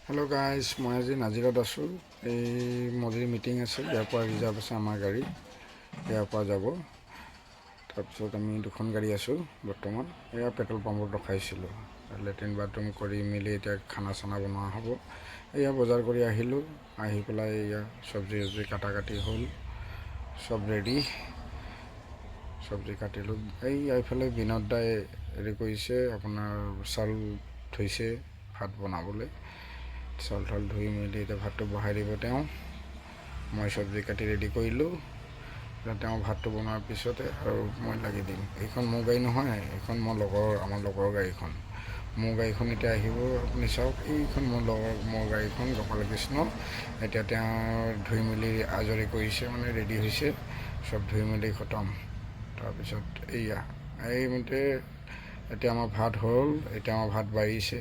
Hello' guys, মই আজি নাজিৰত আছোঁ। এই মজিৰ মিটিং আছে, ইয়াৰ পৰা ৰিজাৰ্ভ আছে আমাৰ গাড়ী, ইয়াৰ পৰা যাব। তাৰপিছত আমি দুখন গাড়ী আছোঁ বৰ্তমান। এয়া পেট্ৰল পাম্পত ৰখাইছিলোঁ। লেট্ৰিন বাথৰুম কৰি মেলি এতিয়া খানা চানা বনোৱা হ'ব। এয়া বজাৰ কৰি আহিলোঁ, আহি পেলাই এয়া চব্জি কাটি হ'ল, চব ৰেডি। চব্জি কাটিলোঁ। এইফালে বিনোদ দাই হেৰি কৰিছে, আপোনাৰ চাউল থৈছে ভাত বনাবলৈ। চাউল তাউল ধুই মেলি এতিয়া ভাতটো বহাই দিব তেওঁ। মই চব্জি কাটি ৰেডি কৰিলোঁ। তেওঁ ভাতটো বনোৱাৰ পিছতে আৰু মই লাগি দিম। এইখন মোৰ গাড়ী নহয়, এইখন আমাৰ লগৰ গাড়ীখন। মোৰ গাড়ীখন এতিয়া আহিব, আপুনি চাওক। এইখন মোৰ গাড়ীখন গোপাল কৃষ্ণ। এতিয়া তেওঁ ধুই মেলি আজৰি কৰিছে, মানে ৰেডি হৈছে, চব ধুই মেলি খতম। তাৰপিছত এইমতে এতিয়া আমাৰ ভাত হ'ল, এতিয়া আমাৰ ভাত বাঢ়িছে।